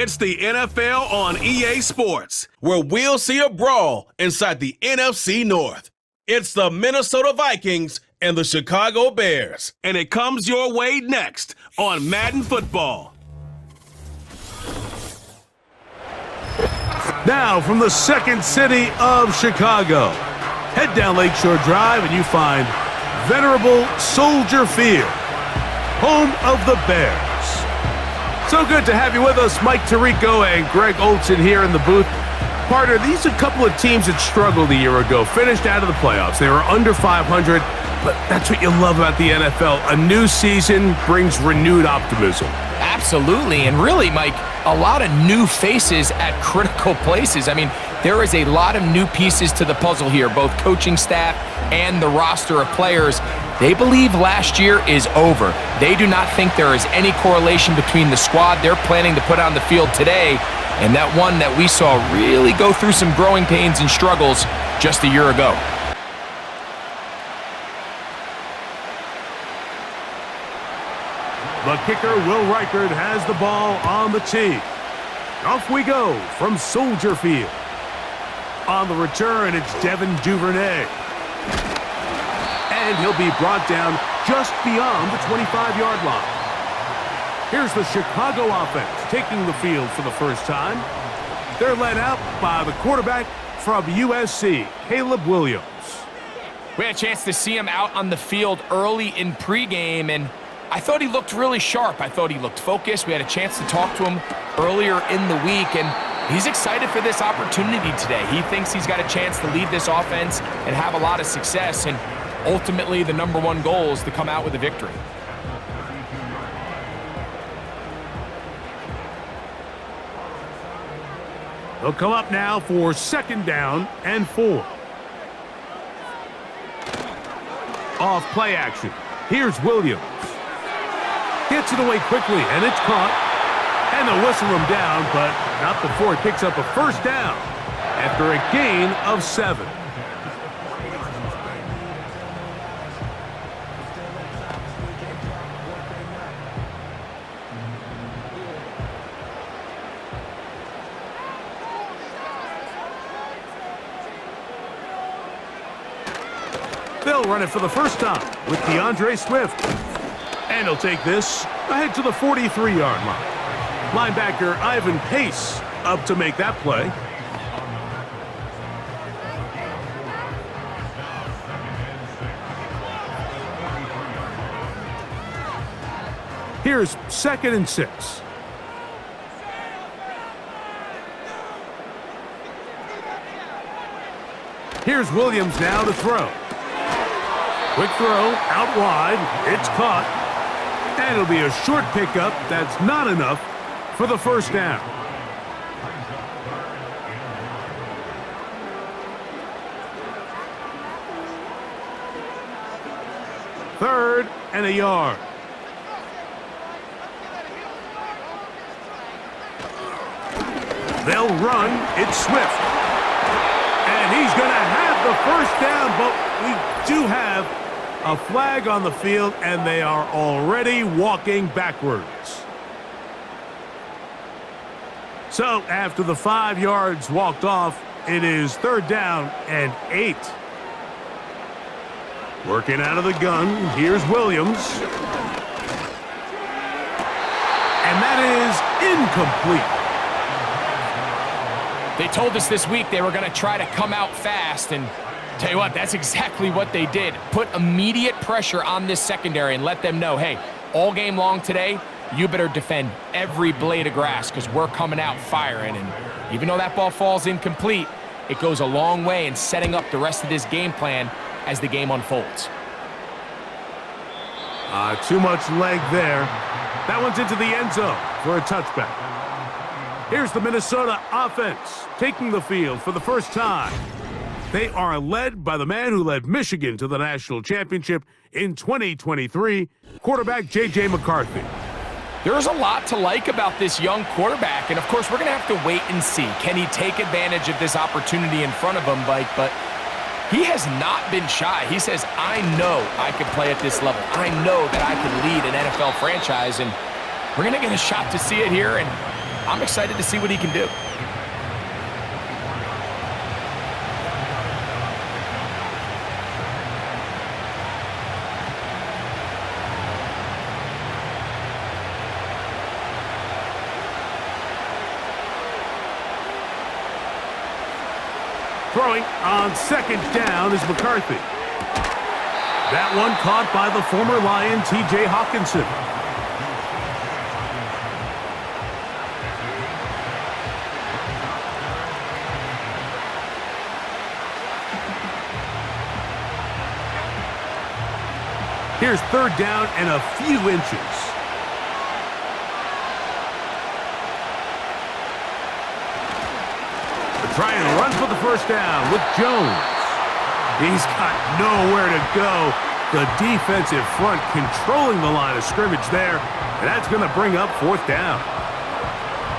It's the NFL on EA Sports, where we'll see a brawl inside the NFC North. It's the Minnesota Vikings and the Chicago Bears, and it comes your way next on Madden Football. Now from the second city of Chicago, head down Lakeshore Drive and you find venerable Soldier Field, home of the Bears. So good to have you with us, Mike Tirico and Greg Olson here in the booth. Partner, these are a couple of teams that struggled a year ago, finished out of the playoffs. They were under 500, but that's what you love about the NFL. A new season brings renewed optimism. Absolutely, and really, Mike, a lot of new faces at critical places. I mean, there is a lot of new pieces to the puzzle here, both coaching staff and the roster of players. They believe last year is over. They do not think there is any correlation between the squad they're planning to put on the field today and that one that we saw really go through some growing pains and struggles just a year ago. The kicker, Will Reichard, has the ball on the tee. Off we go from Soldier Field. On the return, it's Devin Duvernay. And he'll be brought down just beyond the 25-yard line. Here's the Chicago offense taking the field for the first time. They're led out by the quarterback from USC, Caleb Williams. We had a chance to see him out on the field early in pregame, and I thought he looked really sharp. I thought he looked focused. We had a chance to talk to him earlier in the week, and he's excited for this opportunity today. He thinks he's got a chance to lead this offense and have a lot of success, and ultimately the number one goal is to come out with a victory. They'll come up now for second down and 4. Off play action. Here's Williams. Gets it away quickly, and it's caught. And they'll whistle him down, but not before he picks up a first down after a gain of 7. They'll run it for the first time with DeAndre Swift. And he'll take this ahead to the 43-yard line. Linebacker Ivan Pace up to make that play. Here's 2nd and 6. Here's Williams now to throw. Quick throw, out wide, it's caught. And it'll be a short pickup that's not enough for the first down. Third and a yard. They'll run, it's Swift. And he's going to have the first down, but we do have a flag on the field, and they are already walking backwards. So after the 5 yards walked off, it is 3rd down and 8. Working out of the gun, here's Williams. And that is incomplete. They told us this week they were going to try to come out fast, and tell you what, that's exactly what they did. Put immediate pressure on this secondary and let them know, hey, all game long today, you better defend every blade of grass because we're coming out firing. And even though that ball falls incomplete, it goes a long way in setting up the rest of this game plan as the game unfolds. Too much leg there. That one's into the end zone for a touchback. Here's the Minnesota offense taking the field for the first time. They are led by the man who led Michigan to the national championship in 2023, quarterback J.J. McCarthy. There's a lot to like about this young quarterback, and of course we're going to have to wait and see. Can he take advantage of this opportunity in front of him, Mike? But he has not been shy. He says, I know I can play at this level. I know that I can lead an NFL franchise, and we're going to get a shot to see it here. And I'm excited to see what he can do. Throwing on second down is McCarthy. That one caught by the former Lion, T.J. Hawkinson. Here's third down and a few inches. Try and run for the first down with Jones. He's got nowhere to go. The defensive front controlling the line of scrimmage there, and that's going to bring up fourth down.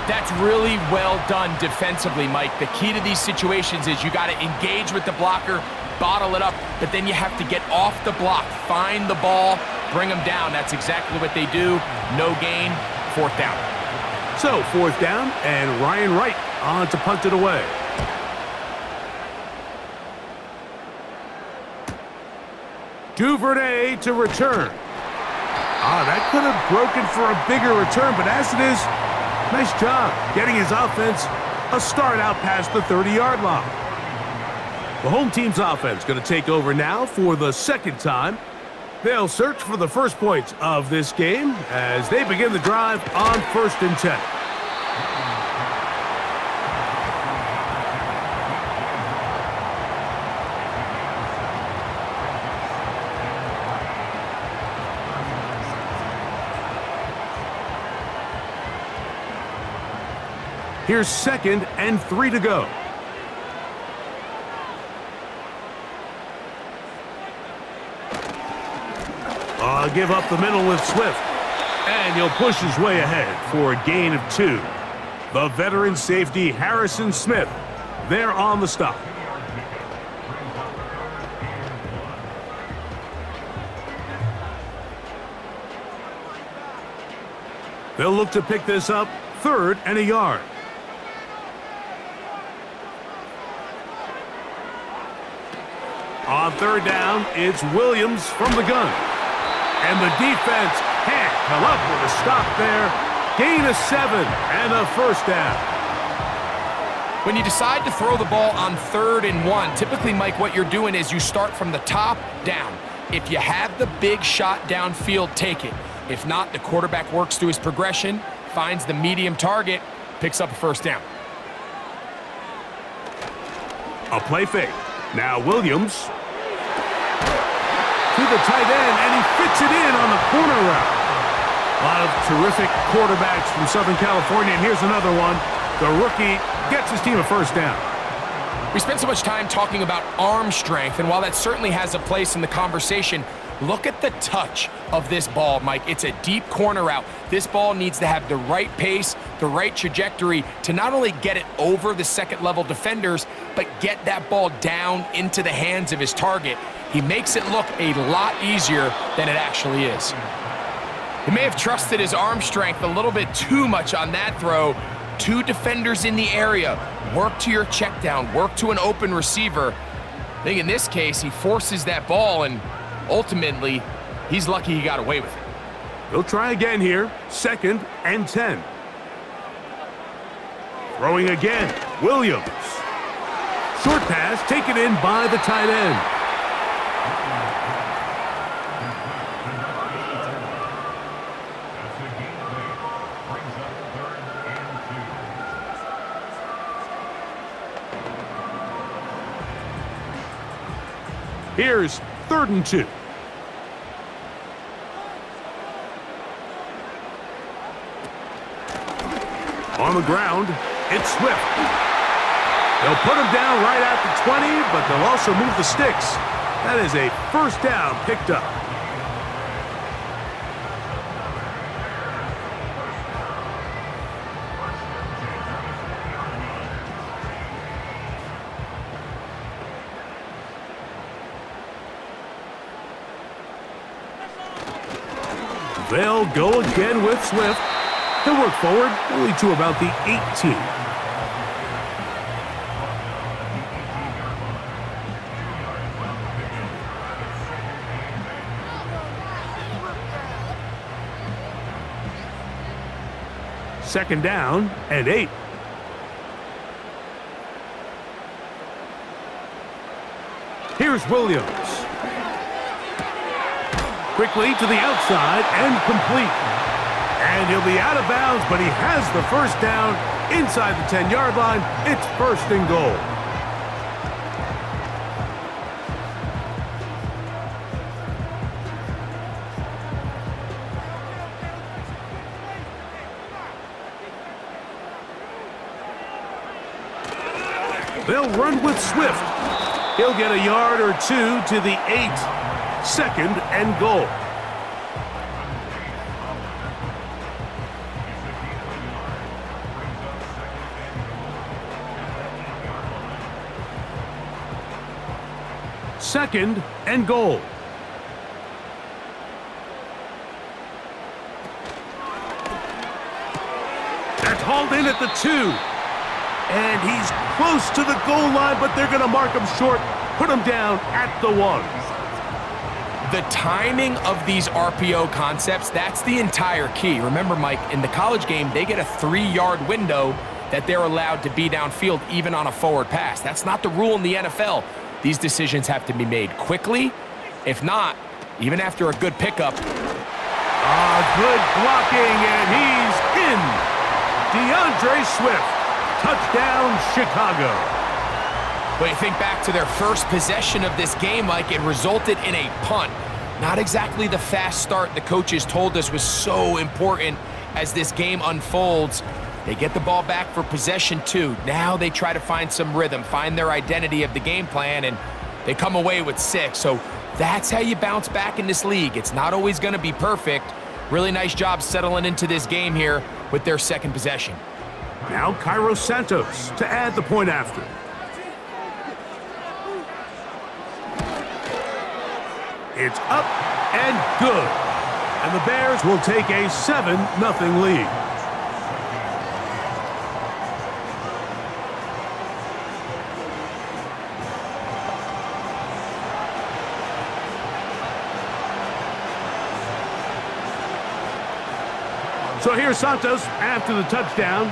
That's really well done defensively, Mike. The key to these situations is you got to engage with the blocker, bottle it up, but then you have to get off the block, find the ball, bring them down. That's exactly what they do. No gain, fourth down. So, fourth down, and Ryan Wright on to punt it away. Duvernay to return. That could have broken for a bigger return, but as it is, nice job getting his offense a start out past the 30-yard line. The home team's offense going to take over now for the second time. They'll search for the first points of this game as they begin the drive on 1st and 10. Here's 2nd and 3 to go. Give up the middle with Swift. And he'll push his way ahead for a gain of 2. The veteran safety Harrison Smith there on the stop. They'll look to pick this up 3rd and a yard. On 3rd down, it's Williams from the gun. And the defense can't come up with a stop there. Gain of 7 and a first down. When you decide to throw the ball on 3rd and 1, typically, Mike, what you're doing is you start from the top down. If you have the big shot downfield, take it. If not, the quarterback works through his progression, finds the medium target, picks up a first down. A play fake. Now Williams to the tight end, and he fits it in on the corner route. A lot of terrific quarterbacks from Southern California, and here's another one. The rookie gets his team a first down. We spent so much time talking about arm strength, and while that certainly has a place in the conversation, look at the touch of this ball, Mike. It's a deep corner route. This ball needs to have the right pace, the right trajectory to not only get it over the second-level defenders, but get that ball down into the hands of his target. He makes it look a lot easier than it actually is. He may have trusted his arm strength a little bit too much on that throw. 2 defenders in the area. Work to your check down. Work to an open receiver. I think in this case, he forces that ball, and ultimately, he's lucky he got away with it. They'll try again here. 2nd and 10. Throwing again. Williams. Short pass taken in by the tight end. Here's 3rd and 2. On the ground, it's Swift. They'll put him down right at the 20, but they'll also move the sticks. That is a first down picked up. They'll go again with Swift. He'll work forward only to about the 18. Second down and 8. Here's Williams. Quickly to the outside and complete. And he'll be out of bounds, but he has the first down inside the 10-yard line. It's first and goal. They'll run with Swift. He'll get a yard or two to the 8. Second and goal. Second and goal. That's hauled in at the 2. And he's close to the goal line, but they're going to mark him short, put him down at the 1. The timing of these RPO concepts, that's the entire key. Remember, Mike, in the college game, they get a 3-yard window that they're allowed to be downfield even on a forward pass. That's not the rule in the NFL. These decisions have to be made quickly. If not, even after a good pickup. Good blocking, and he's in. DeAndre Swift. Touchdown, Chicago. When you think back to their first possession of this game, Mike, it resulted in a punt. Not exactly the fast start the coaches told us was so important as this game unfolds. They get the ball back for possession 2. Now they try to find some rhythm, find their identity of the game plan, and they come away with 6. So that's how you bounce back in this league. It's not always going to be perfect. Really nice job settling into this game here with their second possession. Now Cairo Santos to add the point after. It's up and good. And the Bears will take a 7-0 lead. So here's Santos after the touchdown.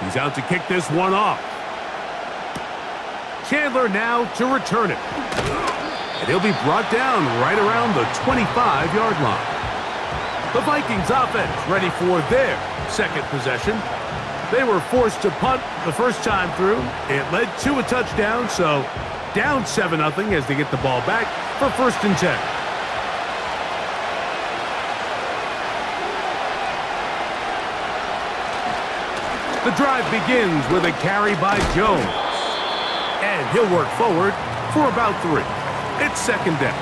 He's out to kick this one off. Chandler now to return it. And he'll be brought down right around the 25-yard line. The Vikings offense ready for their second possession. They were forced to punt the first time through. It led to a touchdown, so down 7-0 as they get the ball back for 1st and 10. The drive begins with a carry by Jones. And he'll work forward for about 3. It's second down.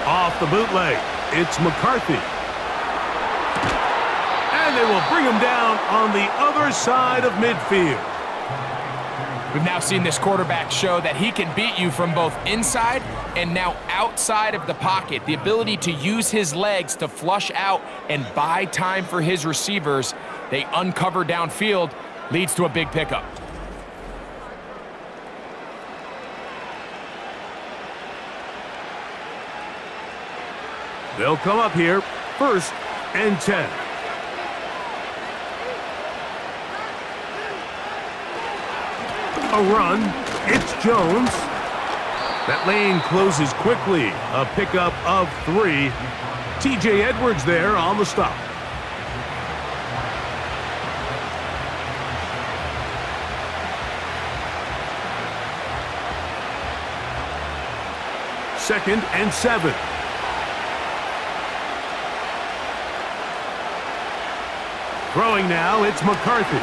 Off the bootleg, it's McCarthy. And they will bring him down on the other side of midfield. We've now seen this quarterback show that he can beat you from both inside and now outside of the pocket. The ability to use his legs to flush out and buy time for his receivers. They uncover downfield, leads to a big pickup. They'll come up here, 1st and 10. A run, it's Jones. That lane closes quickly, a pickup of 3. TJ Edwards there on the stop. Second and 7. Throwing now, it's McCarthy.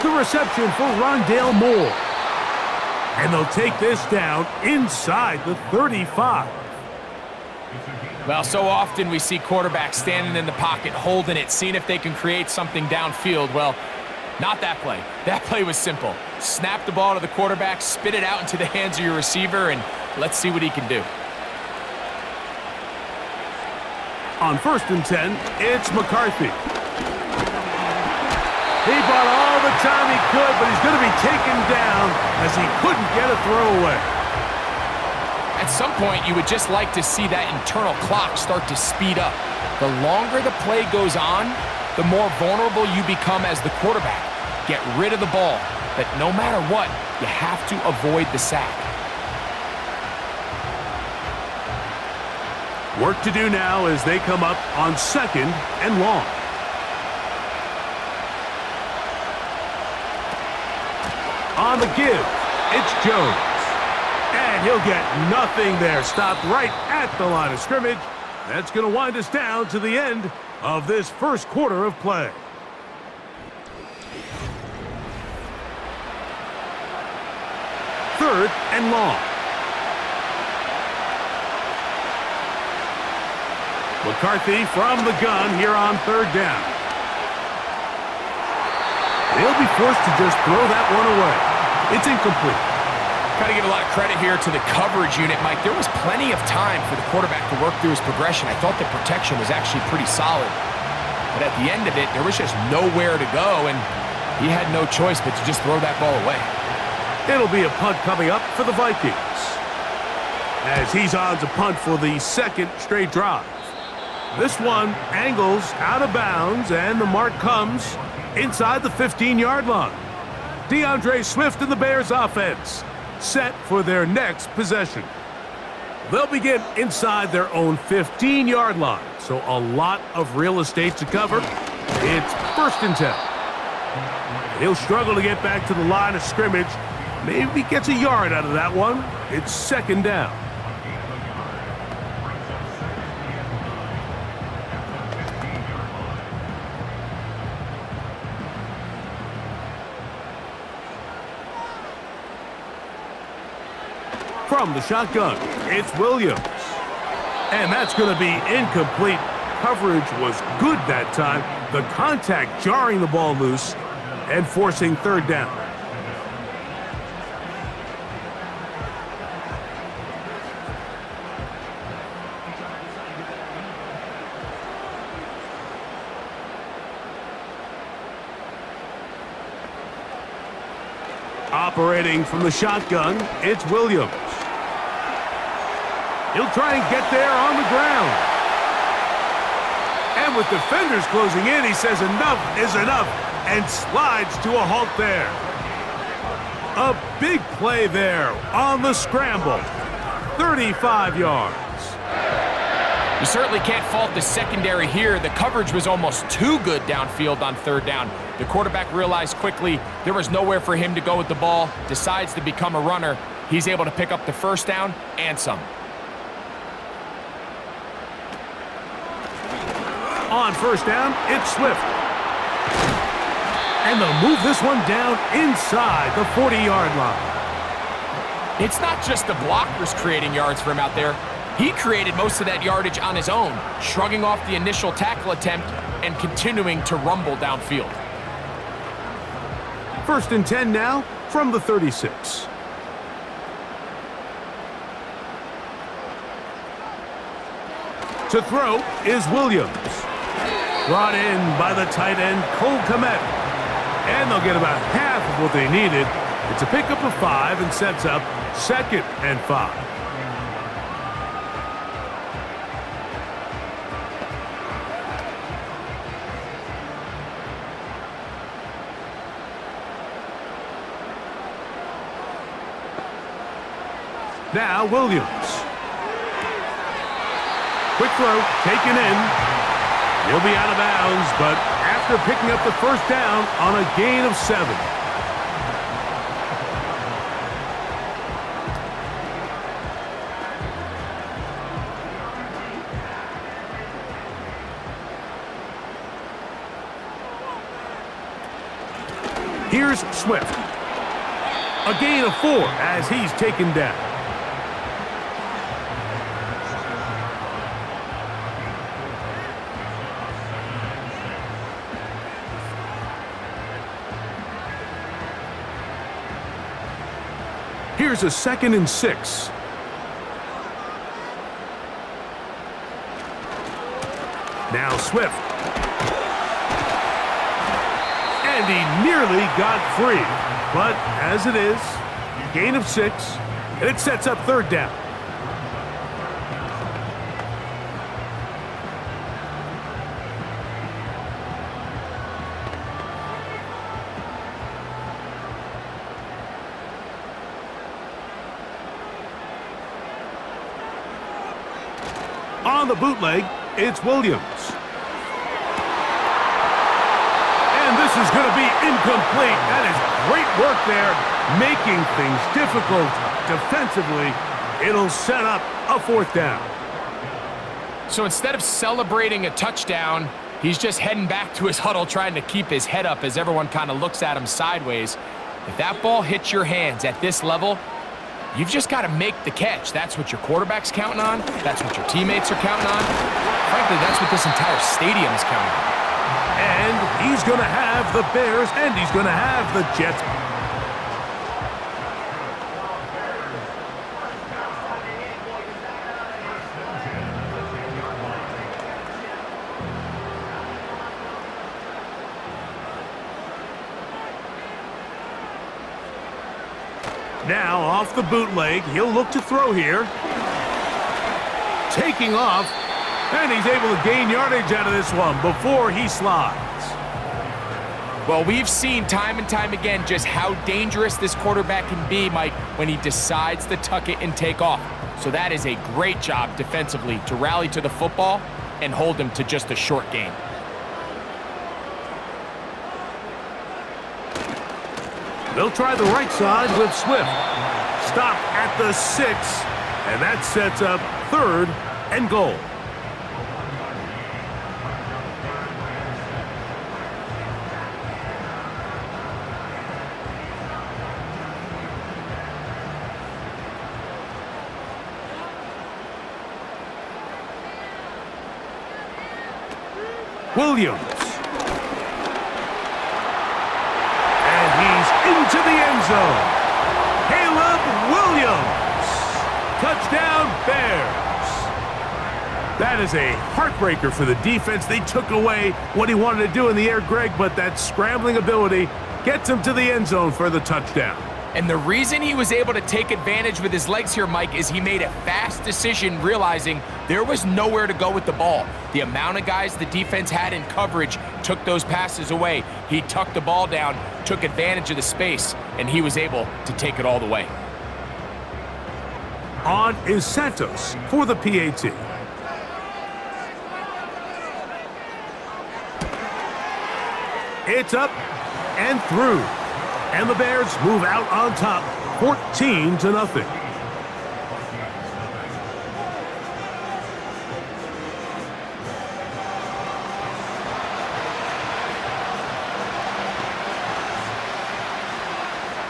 The reception for Rondale Moore. And they'll take this down inside the 35. Well, so often we see quarterbacks standing in the pocket, holding it, seeing if they can create something downfield. Well, not that play. That play was simple. Snap the ball to the quarterback, spit it out into the hands of your receiver, and let's see what he can do. On 1st and 10, it's McCarthy. He bought all the time he could, but he's going to be taken down as he couldn't get a throwaway. At some point, you would just like to see that internal clock start to speed up. The longer the play goes on, the more vulnerable you become as the quarterback. Get rid of the ball, but no matter what, you have to avoid the sack. Work to do now as they come up on 2nd and long. On the give, it's Jones. And he'll get nothing there. Stopped right at the line of scrimmage. That's going to wind us down to the end of this first quarter of play. Third and long. McCarthy from the gun here on 3rd down. They'll be forced to just throw that one away. It's incomplete. Got to give a lot of credit here to the coverage unit, Mike. There was plenty of time for the quarterback to work through his progression. I thought the protection was actually pretty solid. But at the end of it, there was just nowhere to go, and he had no choice but to just throw that ball away. It'll be a punt coming up for the Vikings, as he's on to punt for the 2nd straight drive. This one angles out of bounds, and the mark comes inside the 15-yard line. DeAndre Swift and the Bears offense set for their next possession. They'll begin inside their own 15-yard line, so a lot of real estate to cover. It's 1st and 10. He'll struggle to get back to the line of scrimmage. Maybe gets a yard out of that one. It's 2nd down. From the shotgun, it's Williams. And that's going to be incomplete. Coverage was good that time. The contact jarring the ball loose and forcing 3rd down. Operating from the shotgun, it's Williams. He'll try and get there on the ground. And with defenders closing in, he says enough is enough and slides to a halt there. A big play there on the scramble. 35 yards. You certainly can't fault the secondary here. The coverage was almost too good downfield on 3rd down. The quarterback realized quickly there was nowhere for him to go with the ball, decides to become a runner. He's able to pick up the 1st down and some. On 1st down, it's Swift. And they'll move this one down inside the 40-yard line. It's not just the blockers creating yards for him out there. He created most of that yardage on his own, shrugging off the initial tackle attempt and continuing to rumble downfield. 1st and 10 now from the 36. To throw is Williams. Brought in by the tight end, Cole Kmet. And they'll get about half of what they needed. It's a pickup of 5 and sets up 2nd and 5. Now Williams. Quick throw, taken in. He'll be out of bounds, but after picking up the 1st down on a gain of 7. Here's Swift. A gain of 4 as he's taken down. Here's a 2nd and 6. Now Swift. And he nearly got free. But as it is, gain of 6, and it sets up 3rd down. On the bootleg, it's Williams. And this is going to be incomplete. That is great work there, making things difficult defensively. It'll set up a 4th down. So instead of celebrating a touchdown, he's just heading back to his huddle trying to keep his head up as everyone kind of looks at him sideways. If that ball hits your hands at this level, you've just got to make the catch. That's what your quarterback's counting on. That's what your teammates are counting on. Frankly, that's what this entire stadium is counting on. And he's going to have the Bears, and he's going to have the Jets. Now, off the bootleg, he'll look to throw here. Taking off, and he's able to gain yardage out of this one before he slides. Well, we've seen time and time again just how dangerous this quarterback can be, Mike, when he decides to tuck it and take off. So that is a great job defensively to rally to the football and hold him to just a short gain. They'll try the right side with Swift. Stop at the 6, and that sets up 3rd and goal. Williams. Into the end zone. Caleb Williams. Touchdown, Bears. That is a heartbreaker for the defense. They took away what he wanted to do in the air, Greg, but that scrambling ability gets him to the end zone for the touchdown. And the reason he was able to take advantage with his legs here, Mike, is he made a fast decision realizing there was nowhere to go with the ball. The amount of guys the defense had in coverage took those passes away. He tucked the ball down, took advantage of the space, and he was able to take it all the way. On is Santos for the PAT. It's up and through. And the Bears move out on top, 14-0.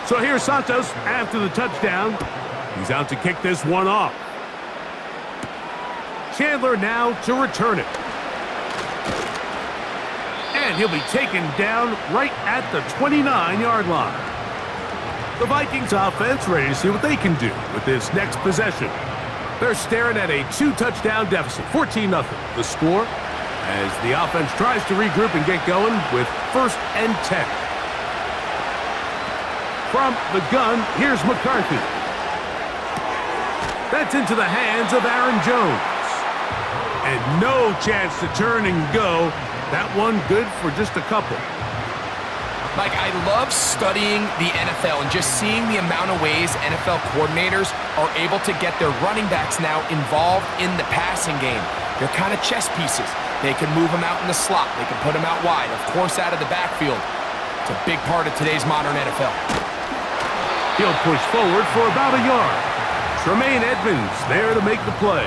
So here's Santos after the touchdown. He's out to kick this one off. Chandler now to return it. And he'll be taken down right at the 29-yard line. The Vikings offense ready to see what they can do with this next possession. They're staring at a 2-touchdown deficit, 14-0. The score as the offense tries to regroup and get going with 1st and 10. From the gun, here's McCarthy. That's into the hands of Aaron Jones. And no chance to turn and go. That one good for just a couple. Mike, I love studying the NFL and just seeing the amount of ways NFL coordinators are able to get their running backs now involved in the passing game. They're kind of chess pieces. They can move them out in the slot. They can put them out wide, of course, out of the backfield. It's a big part of today's modern NFL. He'll push forward for about a yard. Tremaine Edmonds there to make the play.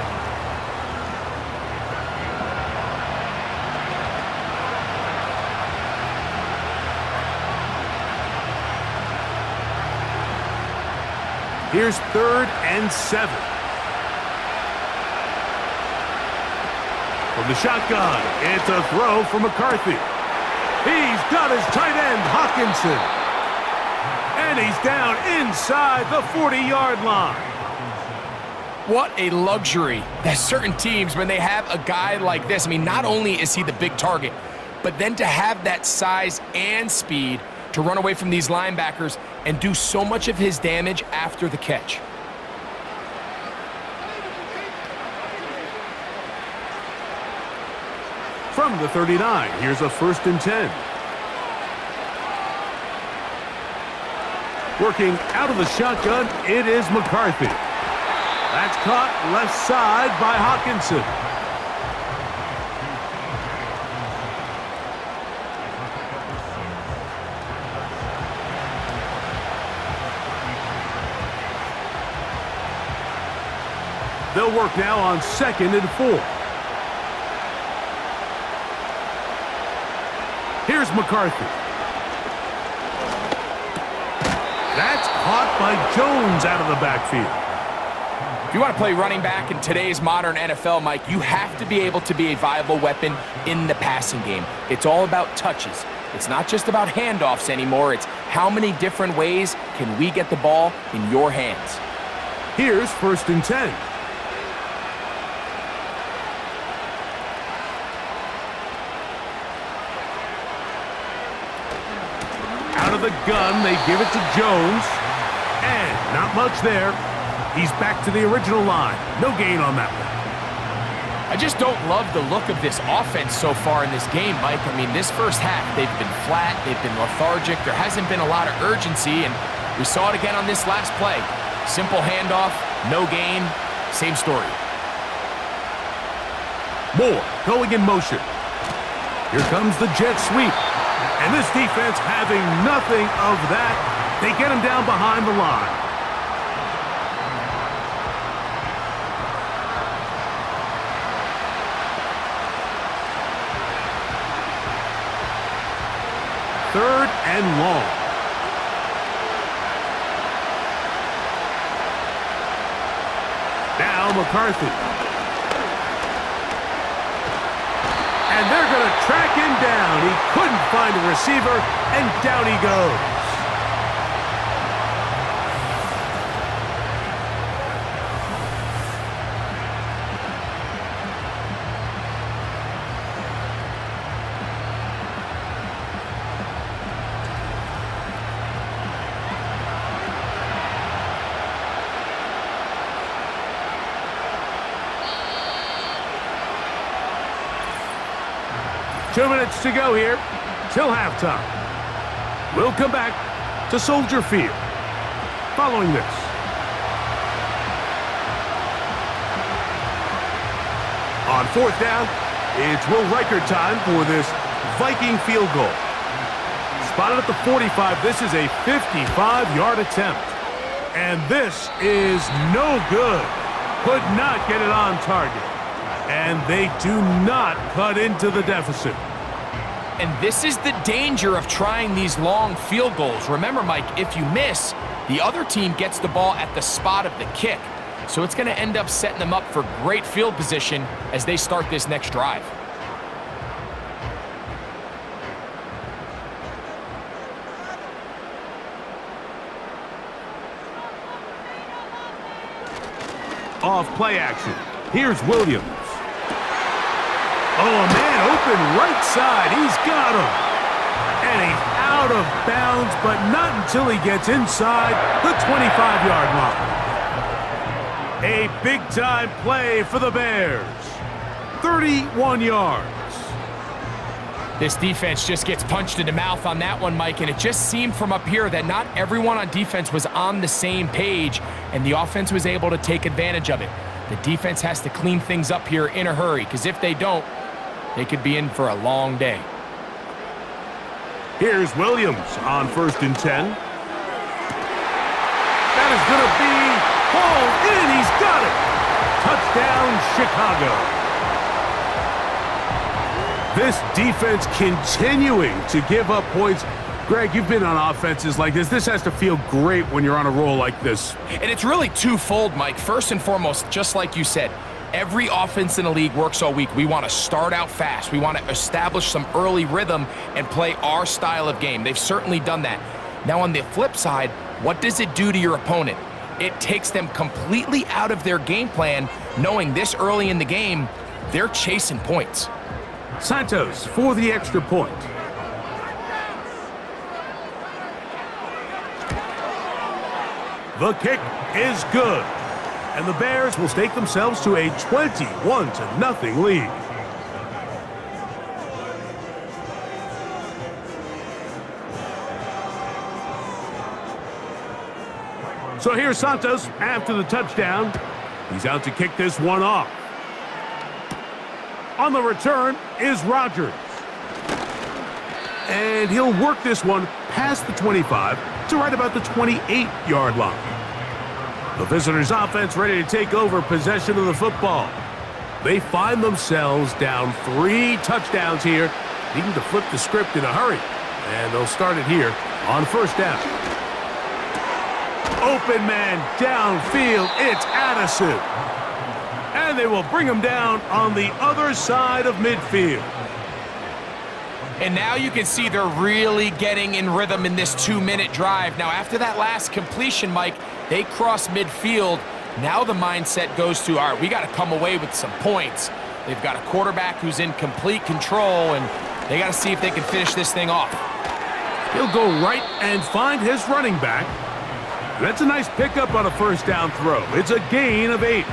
Here's 3rd and 7. From the shotgun, it's a throw from McCarthy. He's got his tight end, Hawkinson. And he's down inside the 40-yard line. What a luxury that certain teams, when they have a guy like this, I mean, not only is he the big target, but then to have that size and speed to run away from these linebackers and do so much of his damage after the catch. From the 39, here's a 1st and 10. Working out of the shotgun, it is McCarthy. That's caught left side by Hawkinson. They'll work now on 2nd and 4. Here's McCarthy. That's caught by Jones out of the backfield. If you want to play running back in today's modern NFL, Mike, you have to be able to be a viable weapon in the passing game. It's all about touches. It's not just about handoffs anymore. It's how many different ways can we get the ball in your hands. Here's 1st and 10. Out of the gun, they give it to Jones. And not much there. He's back to the original line. No gain on that one. I just don't love the look of this offense so far in this game, Mike. I mean, this first half, they've been flat, they've been lethargic, there hasn't been a lot of urgency, and we saw it again on this last play. Simple handoff, no gain, same story. Moore going in motion. Here comes the jet sweep. And this defense having nothing of that. They get him down behind the line. Third and long. Now McCarthy. And they're going to track him down. He couldn't find a receiver, and down he goes. Two minutes to go here till halftime. We'll come back to Soldier Field following this. On 4th down, it's Will Riker time for this Viking field goal. Spotted at the 45, this is a 55-yard attempt. And this is no good. Could not get it on target. And they do not cut into the deficit. And this is the danger of trying these long field goals. Remember, Mike, if you miss, the other team gets the ball at the spot of the kick. So it's going to end up setting them up for great field position as they start this next drive. Off play action. Here's Williams. Oh, man, open right side. He's got him. And he's out of bounds, but not until he gets inside the 25-yard line. A big-time play for the Bears. 31 yards. This defense just gets punched in the mouth on that one, Mike, and it just seemed from up here that not everyone on defense was on the same page, and the offense was able to take advantage of it. The defense has to clean things up here in a hurry, because if they don't, they could be in for a long day. Here's Williams on 1st and 10. That is going to be hauled in. He's got it. Touchdown, Chicago. This defense continuing to give up points. Greg, you've been on offenses like this. This has to feel great when you're on a roll like this. And it's really twofold, Mike. First and foremost, just like you said, every offense in the league works all week. We want to start out fast. We want to establish some early rhythm and play our style of game. They've certainly done that. Now on the flip side, what does it do to your opponent? It takes them completely out of their game plan, knowing this early in the game, they're chasing points. Santos for the extra point. The kick is good, and the Bears will stake themselves to a 21-0 lead. So here's Santos after the touchdown. He's out to kick this one off. On the return is Rodgers. And he'll work this one past the 25 to right about the 28-yard line. The visitors' offense ready to take over possession of the football. They find themselves down 3 touchdowns here, needing to flip the script in a hurry. And they'll start it here on first down. Open man downfield, it's Addison. And they will bring him down on the other side of midfield. And now you can see they're really getting in rhythm in this 2-minute drive. Now after that last completion, Mike, they cross midfield. Now the mindset goes to, all right, we got to come away with some points. They've got a quarterback who's in complete control, and they got to see if they can finish this thing off. He'll go right and find his running back. That's a nice pickup on a first down throw. It's a gain of 8.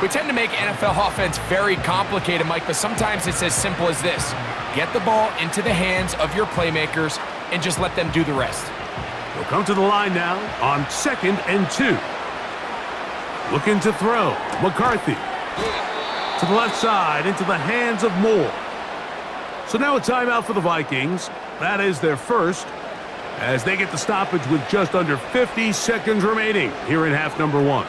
We tend to make NFL offense very complicated, Mike, but sometimes it's as simple as this. Get the ball into the hands of your playmakers and just let them do the rest. He'll come to the line now on 2nd and 2. Looking to throw. McCarthy. To the left side into the hands of Moore. So now a timeout for the Vikings. That is their first, as they get the stoppage with just under 50 seconds remaining here in half number 1.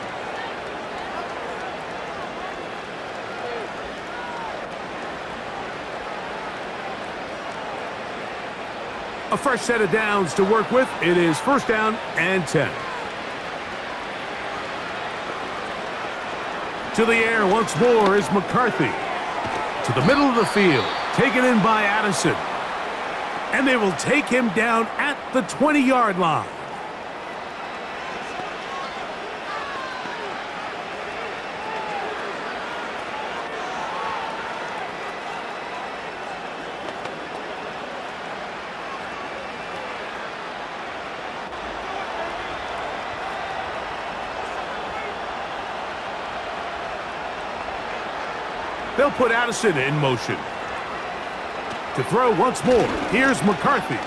A fresh set of downs to work with. It is first down and 10. To the air once more is McCarthy. To the middle of the field, taken in by Addison. And they will take him down at the 20-yard line. They'll put Addison in motion. To throw once more, here's McCarthy.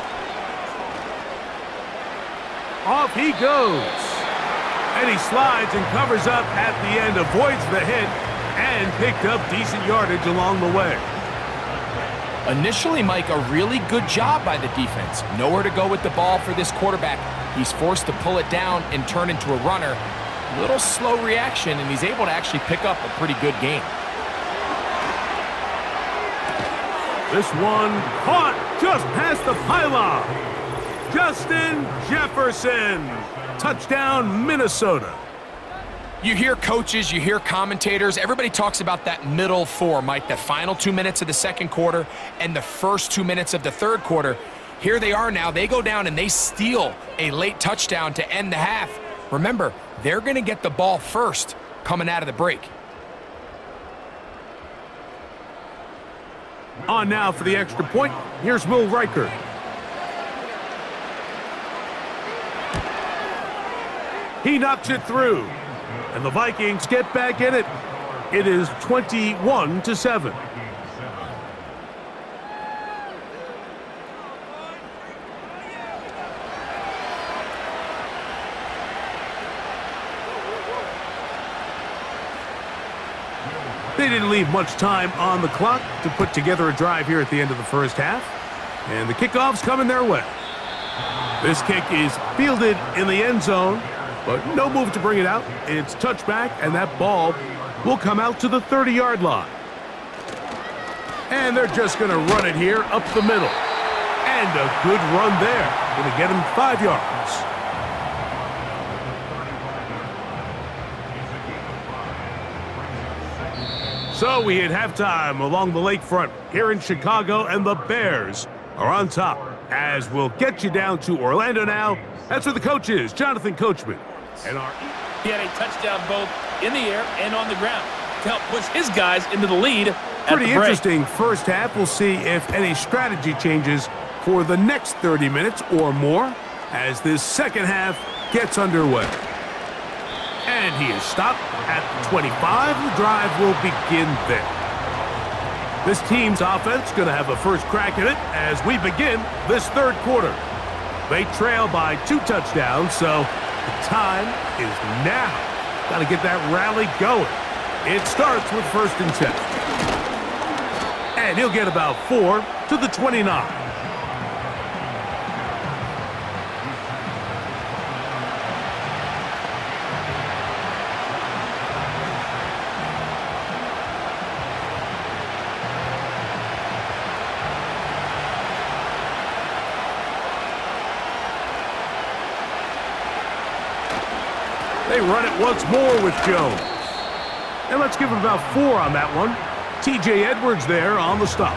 Off he goes. And he slides and covers up at the end, avoids the hit, and picked up decent yardage along the way. Initially, Mike, a really good job by the defense. Nowhere to go with the ball for this quarterback. He's forced to pull it down and turn into a runner. Little slow reaction, and he's able to actually pick up a pretty good game. This one caught just past the pylon. Justin Jefferson. Touchdown, Minnesota. You hear coaches, you hear commentators, everybody talks about that middle 4, Mike, the final 2 minutes of the second quarter and the first 2 minutes of the third quarter. Here they are now. They go down and they steal a late touchdown to end the half. Remember, they're going to get the ball first coming out of the break. On now for the extra point, here's Will Riker. He knocks it through, and the Vikings get back in it. It is 21-7. They didn't leave much time on the clock to put together a drive here at the end of the first half. And the kickoff's coming their way. This kick is fielded in the end zone, but no move to bring it out. It's touchback, and that ball will come out to the 30-yard line. And they're just going to run it here up the middle. And a good run there. Going to get him 5 yards. So we hit halftime along the lakefront here in Chicago, and the Bears are on top. as we'll get you down to Orlando now. That's where the coach is, Jonathan Coachman. And he had a touchdown both in the air and on the ground to help push his guys into the lead. Pretty interesting first half. We'll see if any strategy changes for the next 30 minutes or more as this second half gets underway. And he is stopped at the 25. The drive will begin there. This team's offense going to have a first crack at it as we begin this third quarter. They trail by 2 touchdowns, so the time is now. Got to get that rally going. It starts with 1st and 10. And he'll get about 4 to the 29. They run it once more with Jones. And let's give him about 4 on that one. T.J. Edwards there on the stop.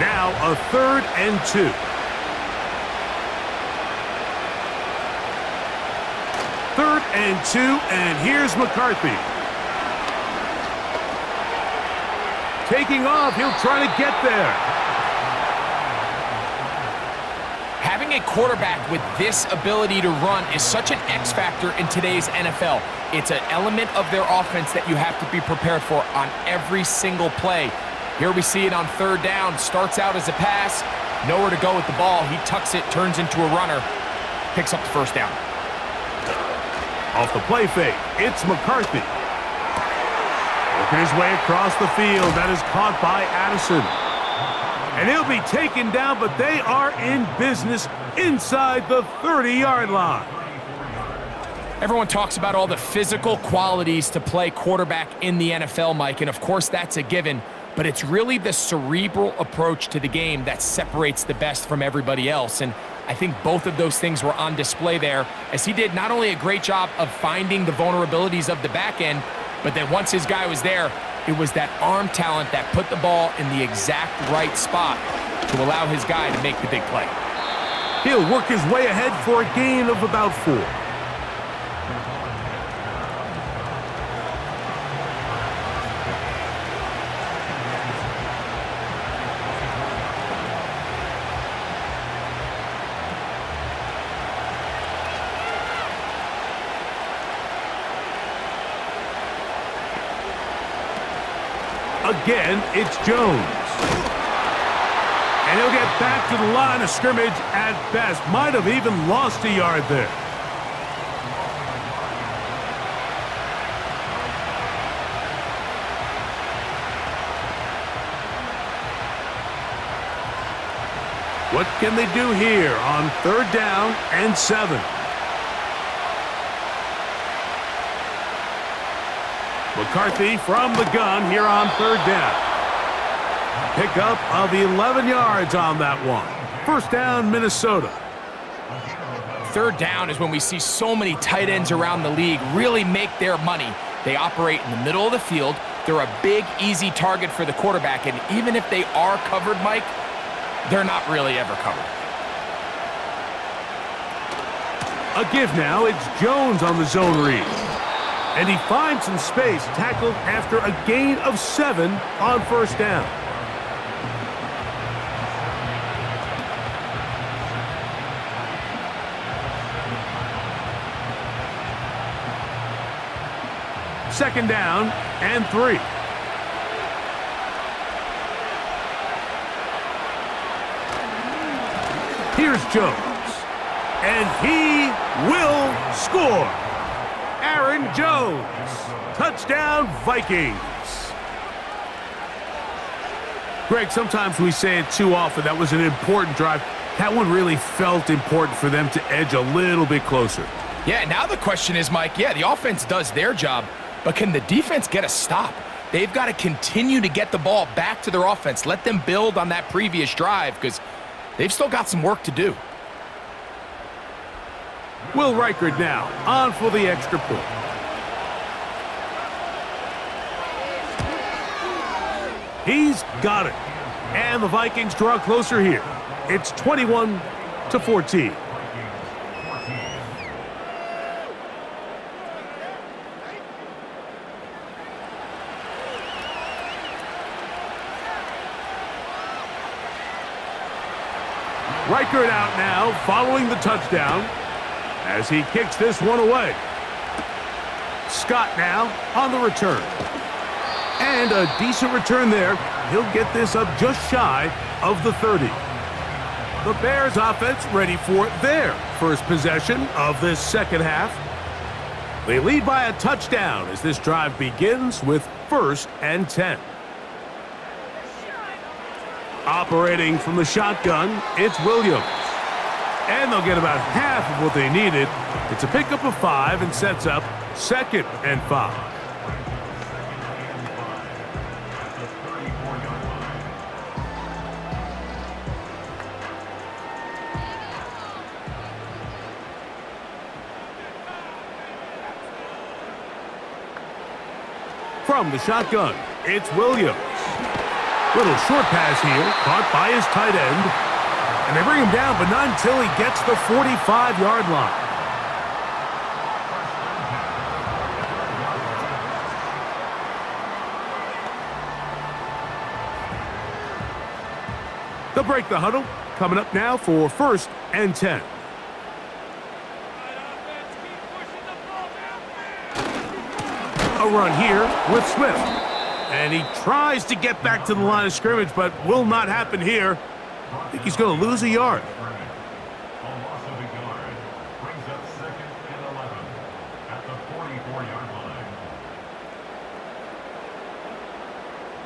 Now a 3rd and 2. Third and 2, and here's McCarthy. Taking off, he'll try to get there. Having a quarterback with this ability to run is such an X factor in today's NFL. It's an element of their offense that you have to be prepared for on every single play. Here we see it on 3rd down. Starts out as a pass, nowhere to go with the ball. He tucks it, turns into a runner, picks up the 1st down. Off the play fake, it's McCarthy. Working his way across the field. That is caught by Addison. And he'll be taken down, but they are in business inside the 30-yard line. Everyone talks about all the physical qualities to play quarterback in the NFL, Mike, and of course that's a given, but it's really the cerebral approach to the game that separates the best from everybody else. And I think both of those things were on display there, as he did not only a great job of finding the vulnerabilities of the back end, but then once his guy was there, it was that arm talent that put the ball in the exact right spot to allow his guy to make the big play. He'll work his way ahead for a gain of about 4. Again, it's Jones. And he'll get back to the line of scrimmage at best. Might have even lost a yard there. What can they do here on 3rd down and 7? McCarthy from the gun here on 3rd down. Pickup of 11 yards on that one. 1st down, Minnesota. 3rd down is when we see so many tight ends around the league really make their money. They operate in the middle of the field. They're a big, easy target for the quarterback, and even if they are covered, Mike, they're not really ever covered. A give now. It's Jones on the zone read. And he finds some space, tackled after a gain of 7 on 1st down. Second down and 3. Here's Jones. And he will score. Aaron Jones. Touchdown, Vikings. Greg, sometimes we say it too often. That was an important drive. That one really felt important for them to edge a little bit closer. Yeah, now the question is, Mike, yeah, the offense does their job, but can the defense get a stop? They've got to continue to get the ball back to their offense. Let them build on that previous drive because they've still got some work to do. Will Reichert now on for the extra point. He's got it. And the Vikings draw closer here. It's 21-14. Reichert out now following the touchdown as he kicks this one away. Scott now on the return. And a decent return there. He'll get this up just shy of the 30. The Bears offense ready for their first possession of this second half. They lead by a touchdown as this drive begins with 1st and 10. Operating from the shotgun, it's Williams. And they'll get about half of what they needed. It's a pickup of 5 and sets up 2nd and 5. From the shotgun, it's Williams. Little short pass here, caught by his tight end. And they bring him down, but not until he gets the 45-yard line. They'll break the huddle, coming up now for 1st and 10. A run here with Swift. And he tries to get back to the line of scrimmage, but will not happen here. I think he's going to lose a yard.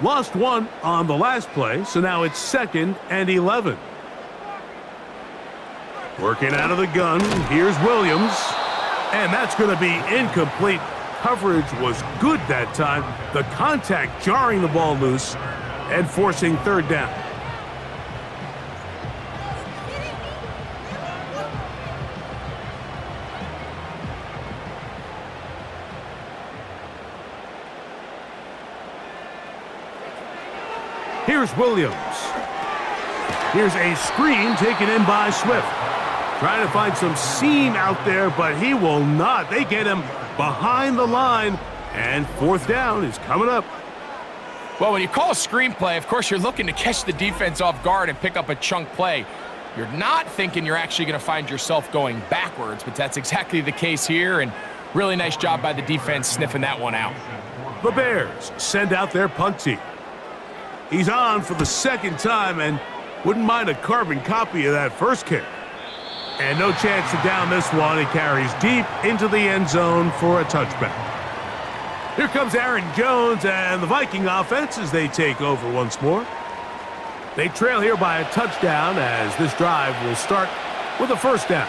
Lost 1 on the last play, so now it's 2nd and 11. Working out of the gun, here's Williams. And that's going to be incomplete. Coverage was good that time. The contact jarring the ball loose and forcing 3rd down. Here's Williams. Here's a screen taken in by Swift. Trying to find some seam out there, but he will not. They get him behind the line, and 4th down is coming up. Well, when you call a screenplay, of course, you're looking to catch the defense off guard and pick up a chunk play. You're not thinking you're actually going to find yourself going backwards, but that's exactly the case here, and really nice job by the defense sniffing that one out. The Bears send out their punt team. He's on for the 2nd time and wouldn't mind a carbon copy of that first kick. And no chance to down this one. It carries deep into the end zone for a touchback. Here comes Aaron Jones and the Viking offense as they take over once more. They trail here by a touchdown as this drive will start with a 1st down.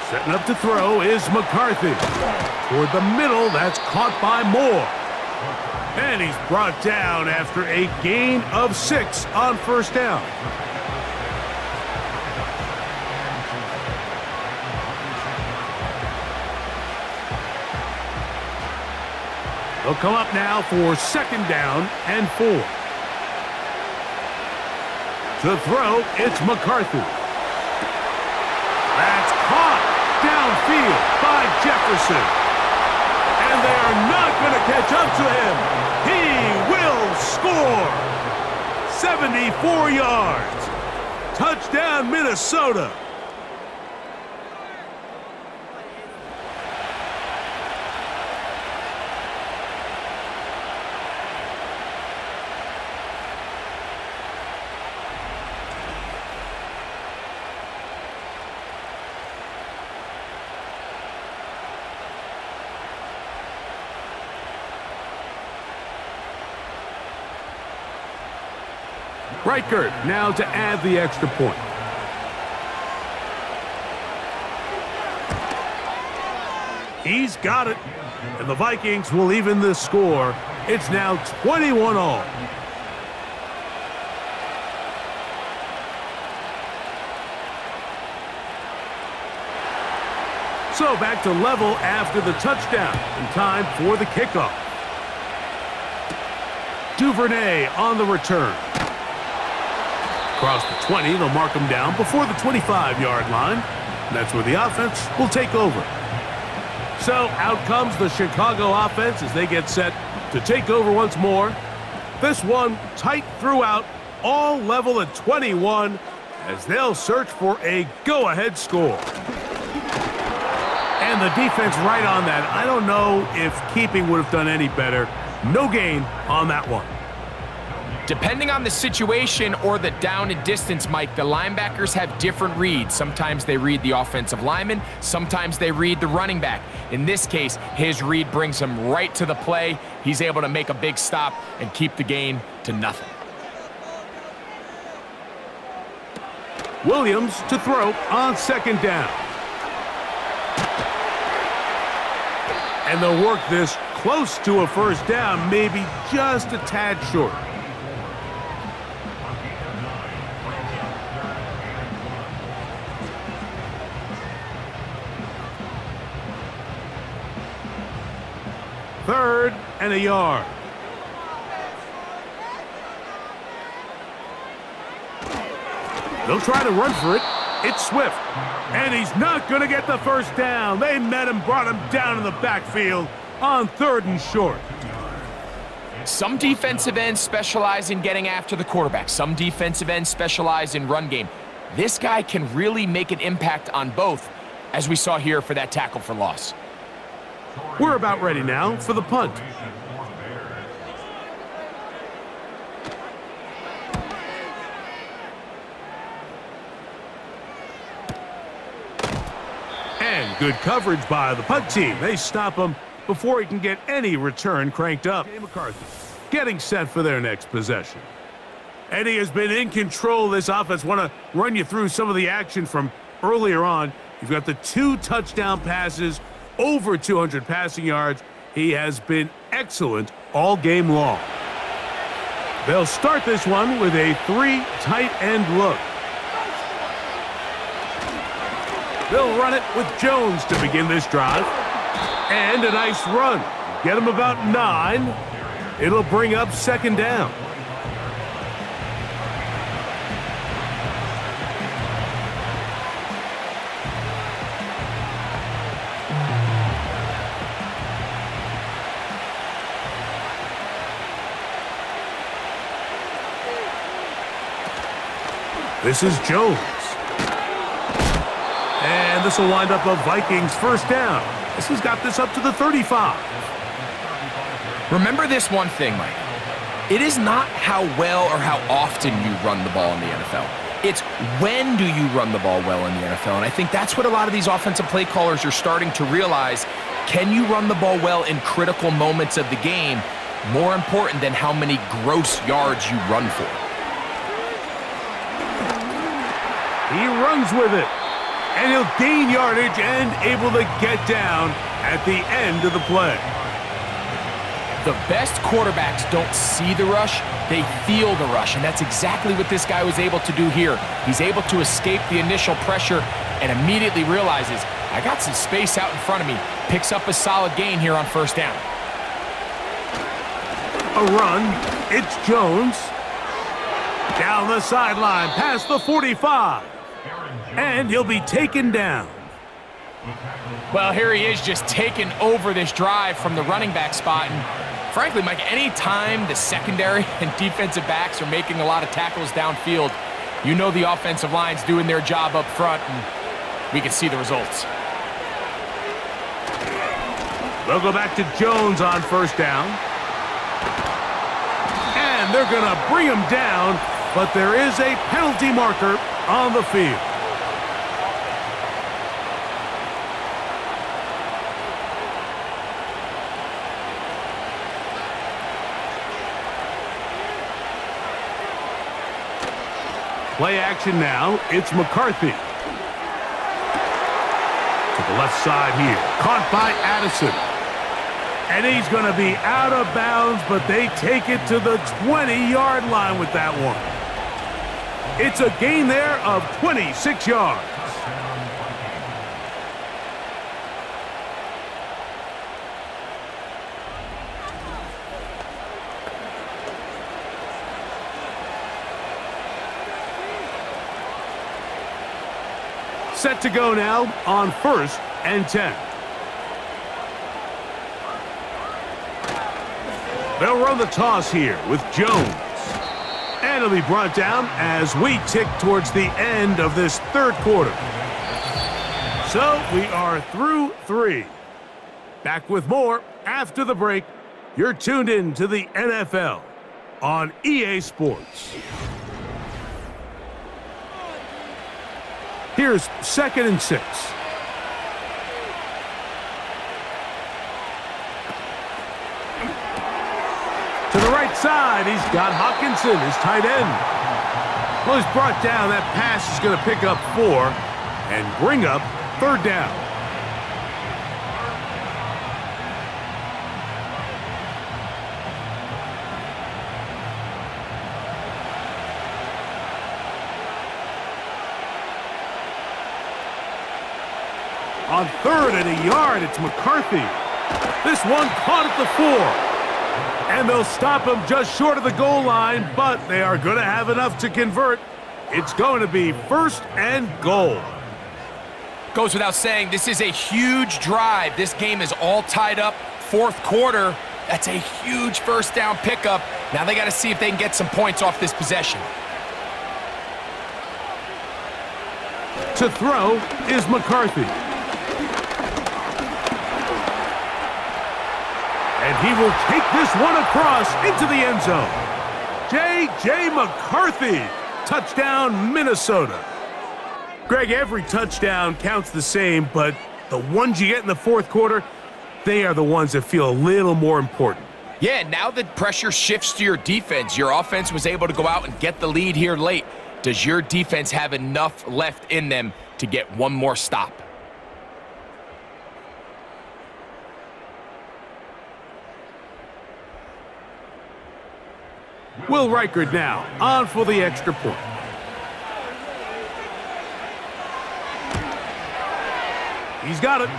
Setting up to throw is McCarthy. Toward the middle, that's caught by Moore. And he's brought down after a gain of 6 on 1st down. They'll come up now for 2nd down and 4. To throw, it's McCarthy. That's caught downfield by Jefferson. And they are not going to catch up to him. He will score. 74 yards. Touchdown, Minnesota. Reichert now to add the extra point. He's got it. And the Vikings will even this score. It's now 21-all. So back to level after the touchdown, and time for the kickoff. Duvernay on the return. Across the 20, they'll mark him down before the 25-yard line. And that's where the offense will take over. So out comes the Chicago offense as they get set to take over once more. This one tight throughout, all level at 21 as they'll search for a go-ahead score. And the defense right on that. I don't know if keeping would have done any better. No gain on that one. Depending on the situation or the down and distance, Mike, the linebackers have different reads. Sometimes they read the offensive lineman, sometimes they read the running back. In this case, his read brings him right to the play. He's able to make a big stop and keep the gain to nothing. Williams to throw on second down. And they'll work this close to a first down, maybe just a tad short. Third and a yard. They'll try to run for it. It's Swift. And he's not going to get the first down. They met him, brought him down in the backfield on third and short. Some defensive ends specialize in getting after the quarterback. Some defensive ends specialize in run game. This guy can really make an impact on both, as we saw here for that tackle for loss. We're about ready now for the punt. And good coverage by the punt team. They stop him before he can get any return cranked up. McCarthy getting set for their next possession. And he has been in control of this offense. Want to run you through some of the action from earlier on. You've got the 2 touchdown passes, over 200 passing yards. He has been excellent all game long. They'll start this one with a 3 tight end look. They'll run it with Jones to begin this drive. And a nice run. Get him about 9. It'll bring up second down. This is Jones. And this will wind up a Vikings first down. This has got this up to the 35. Remember this one thing, Mike. It is not how well or how often you run the ball in the NFL. It's when do you run the ball well in the NFL. And I think that's what a lot of these offensive play callers are starting to realize. Can you run the ball well in critical moments of the game? More important than how many gross yards you run for. He runs with it, and he'll gain yardage and able to get down at the end of the play. The best quarterbacks don't see the rush, they feel the rush, and that's exactly what this guy was able to do here. He's able to escape the initial pressure and immediately realizes, I got some space out in front of me. Picks up a solid gain here on first down. A run, it's Jones. Down the sideline, past the 45. And he'll be taken down. Well, here he is just taking over this drive from the running back spot. And frankly, Mike, any time the secondary and defensive backs are making a lot of tackles downfield, you know the offensive line's doing their job up front, and we can see the results. They'll go back to Jones on first down. And they're going to bring him down, but there is a penalty marker on the field. Play action now. It's McCarthy. To the left side here. Caught by Addison. And he's going to be out of bounds, but they take it to the 20-yard line with that one. It's a gain there of 26 yards. Set to go now on 1st and 10. They'll run the toss here with Jones. And it'll be brought down as we tick towards the end of this third quarter. So we are through 3. Back with more after the break. You're tuned in to the NFL on EA Sports. Here's 2nd and 6. To the right side, he's got Hawkinson, his tight end. Well, he's brought down. That pass is going to pick up 4 and bring up 3rd down. On 3rd and a yard, it's McCarthy. This one caught at the 4. And they'll stop him just short of the goal line, but they are going to have enough to convert. It's going to be 1st and goal. Goes without saying, this is a huge drive. This game is all tied up. 4th quarter, that's a huge 1st down pickup. Now they got to see if they can get some points off this possession. To throw is McCarthy. And he will take this one across into the end zone. J.J. McCarthy. Touchdown, Minnesota. Greg, every touchdown counts the same, but the ones you get in the 4th quarter, they are the ones that feel a little more important. Yeah, now that pressure shifts to your defense, your offense was able to go out and get the lead here late. Does your defense have enough left in them to get one more stop? Will Reichard now on for the extra point. He's got it.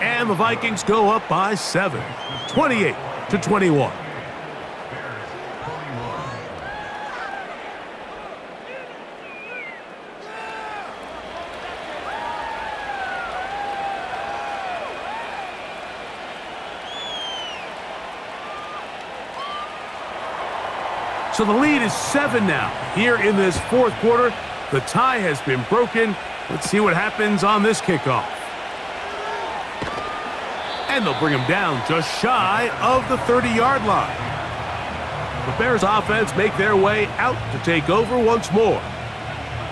And the Vikings go up by 7, 28-21. So the lead is 7 now. Here in this 4th quarter, the tie has been broken. Let's see what happens on this kickoff. And they'll bring him down just shy of the 30-yard line. The Bears offense make their way out to take over once more.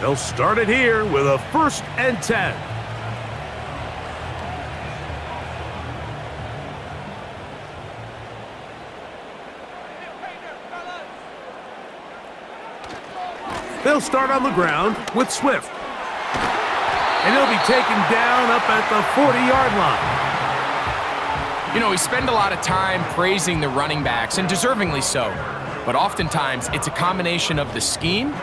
They'll start it here with a 1st and 10. They'll start on the ground with Swift. And he'll be taken down up at the 40-yard line. You know, we spend a lot of time praising the running backs, and deservingly so. But oftentimes, it's a combination of the scheme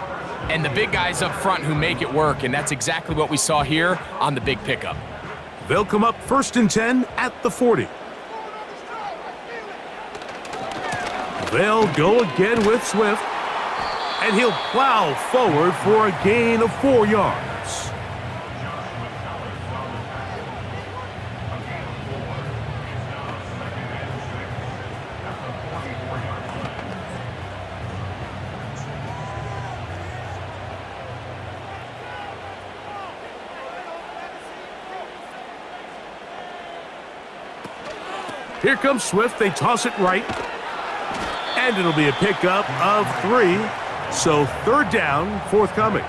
and the big guys up front who make it work, and that's exactly what we saw here on the big pickup. They'll come up 1st and 10 at the 40. They'll go again with Swift. And he'll plow forward for a gain of 4 yards. Here comes Swift. They toss it right. And it'll be a pickup of 3. So 3rd down forthcoming.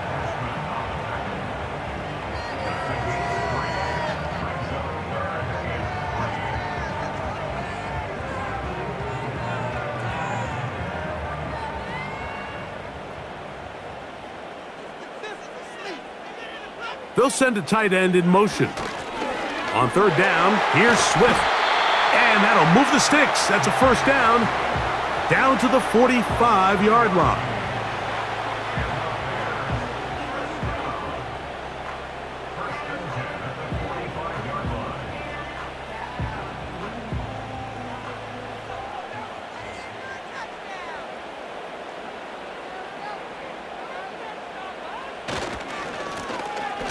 They'll send a tight end in motion. On 3rd down, here's Swift. And that'll move the sticks. That's a 1st down. Down to the 45-yard line.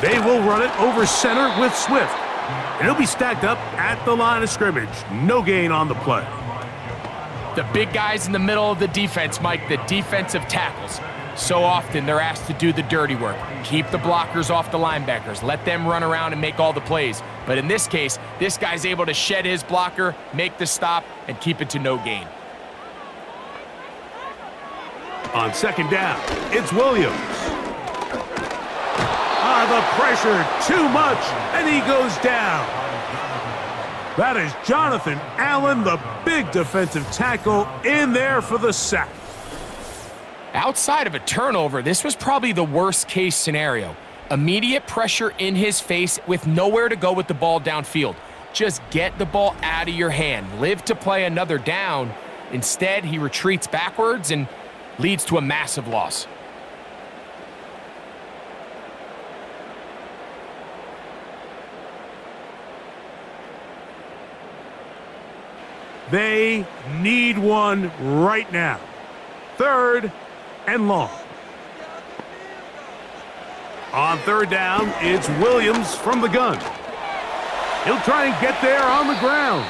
They will run it over center with Swift. And he'll be stacked up at the line of scrimmage. No gain on the play. The big guys in the middle of the defense, Mike, the defensive tackles. So often they're asked to do the dirty work. Keep the blockers off the linebackers. Let them run around and make all the plays. But in this case, this guy's able to shed his blocker, make the stop, and keep it to no gain. On second down, it's Williams. The pressure, too much, and he goes down. That is Jonathan Allen, the big defensive tackle, in there for the sack. Outside of a turnover, this was probably the worst case scenario. Immediate pressure in his face with nowhere to go with the ball downfield. Just get the ball out of your hand. Live to play another down. Instead, he retreats backwards and leads to a massive loss. They need one right now. 3rd and long. On 3rd down, it's Williams from the gun. He'll try and get there on the ground.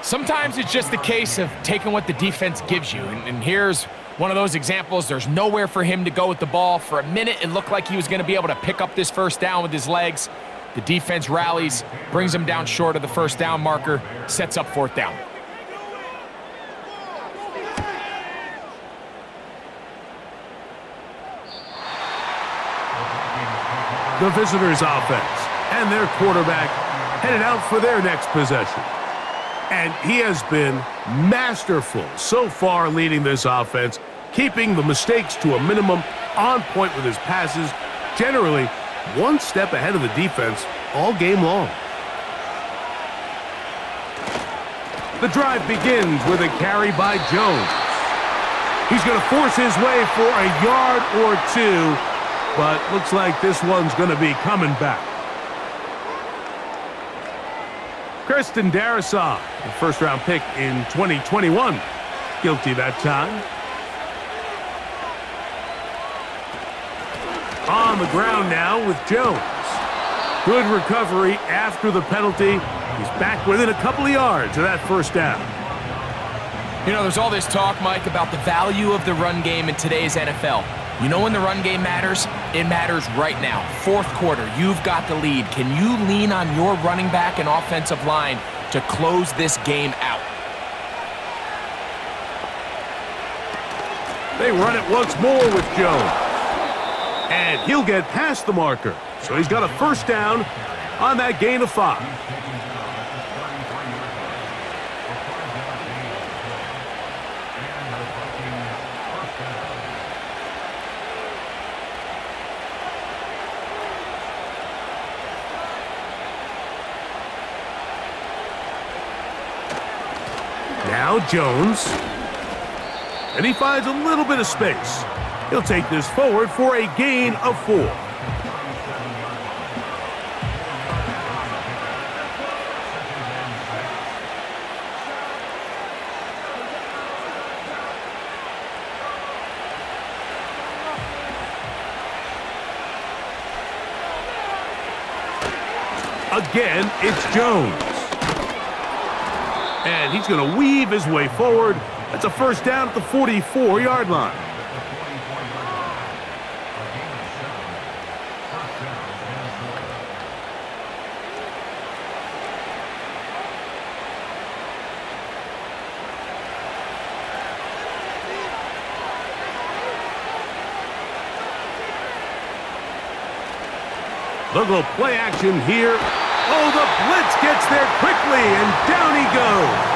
Sometimes it's just a case of taking what the defense gives you. And here's one of those examples. There's nowhere for him to go with the ball. For a minute, it looked like he was going to be able to pick up this first down with his legs. The defense rallies, brings him down short of the first down marker, sets up 4th down. The visitors' offense and their quarterback headed out for their next possession. And he has been masterful so far leading this offense, keeping the mistakes to a minimum, on point with his passes, generally one step ahead of the defense all game long. The drive begins with a carry by Jones. He's going to force his way for a yard or 2, but looks like this one's going to be coming back. Kristen Darrisaw, the first-round pick in 2021, guilty that time. On the ground now with Jones. Good recovery after the penalty. He's back within a couple of yards of that first down. You know, there's all this talk, Mike, about the value of the run game in today's NFL. You know when the run game matters? It matters right now. 4th quarter, you've got the lead. Can you lean on your running back and offensive line to close this game out? They run it once more with Jones. And he'll get past the marker. So he's got a first down on that gain of 5. Now Jones. And he finds a little bit of space. He'll take this forward for a gain of 4. Again, it's Jones. And he's going to weave his way forward. That's a first down at the 44-yard line. They'll go play action here. Oh, the blitz gets there quickly, and down he goes.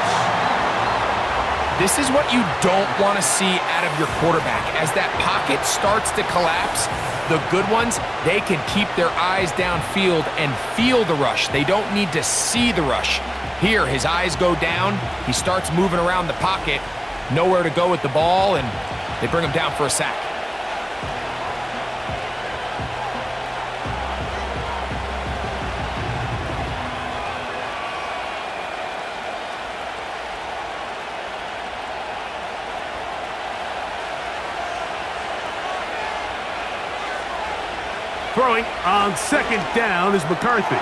This is what you don't want to see out of your quarterback. As that pocket starts to collapse, the good ones, they can keep their eyes downfield and feel the rush. They don't need to see the rush. Here, his eyes go down. He starts moving around the pocket. Nowhere to go with the ball, and they bring him down for a sack. Throwing on second down is McCarthy.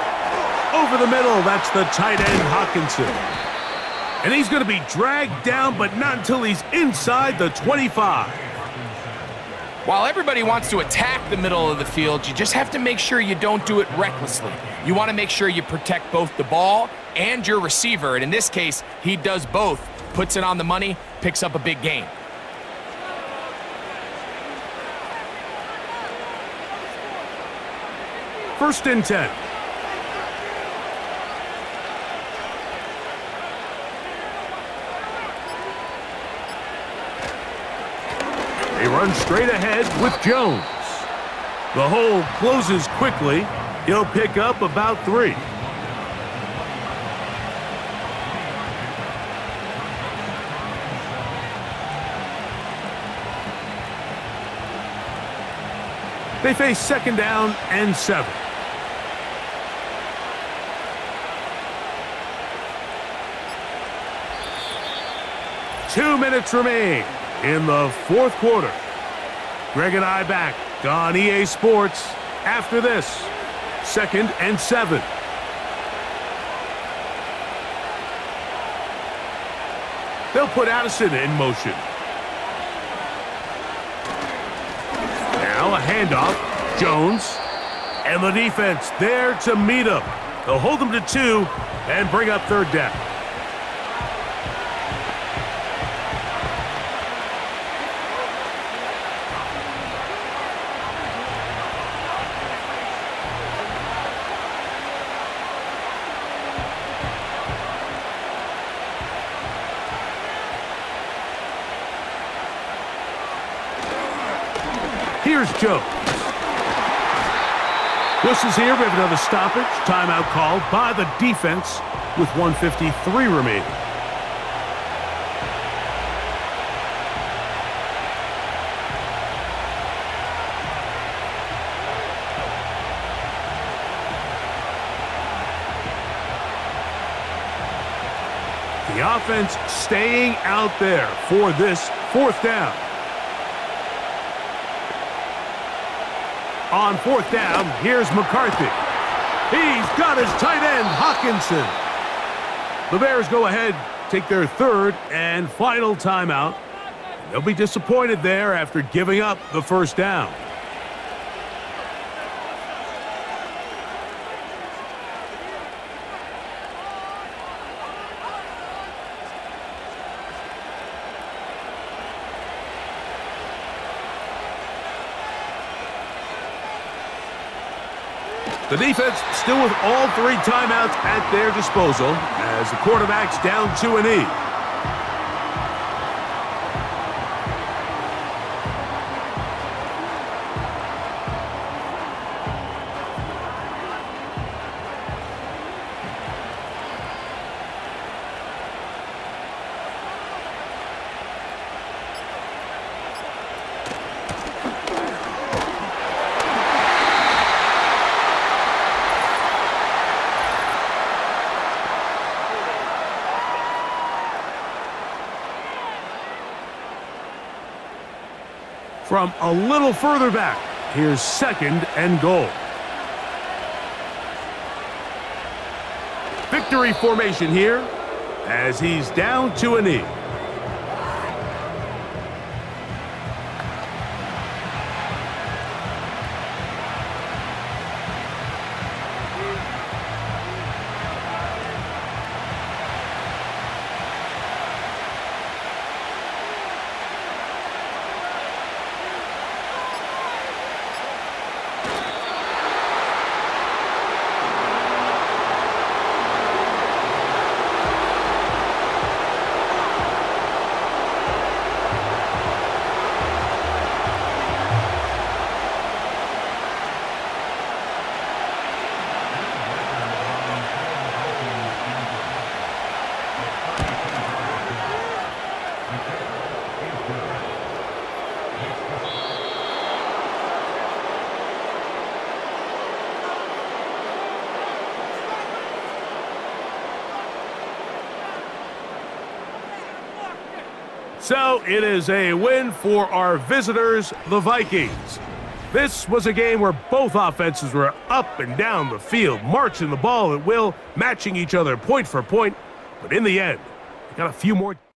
Over the middle, that's the tight end Hawkinson. And he's going to be dragged down, but not until he's inside the 25. While everybody wants to attack the middle of the field, you just have to make sure you don't do it recklessly. You want to make sure you protect both the ball and your receiver, and in this case, he does both. Puts it on the money, picks up a big gain. First and 10. They run straight ahead with Jones. The hole closes quickly. He'll pick up about 3. They face second down and 7. Two minutes remain in the fourth quarter. Greg and I back on EA Sports after this. Second and 7. They'll put Addison in motion. Now a handoff. Jones. And the defense there to meet him. They'll hold him to 2 and bring up third down. Here's Jones. Whistles here. We have another stoppage. Timeout called by the defense with 1:53 remaining. The offense staying out there for this fourth down. On fourth down, here's McCarthy. He's got his tight end, Hawkinson. The Bears go ahead, take their third and final timeout. They'll be disappointed there after giving up the first down. The defense still with all 3 timeouts at their disposal as the quarterback's down to a knee. From a little further back, here's second and goal. Victory formation here as he's down to a knee. So it is a win for our visitors, the Vikings. This was a game where both offenses were up and down the field, marching the ball at will, matching each other point for point. But in the end, they got a few more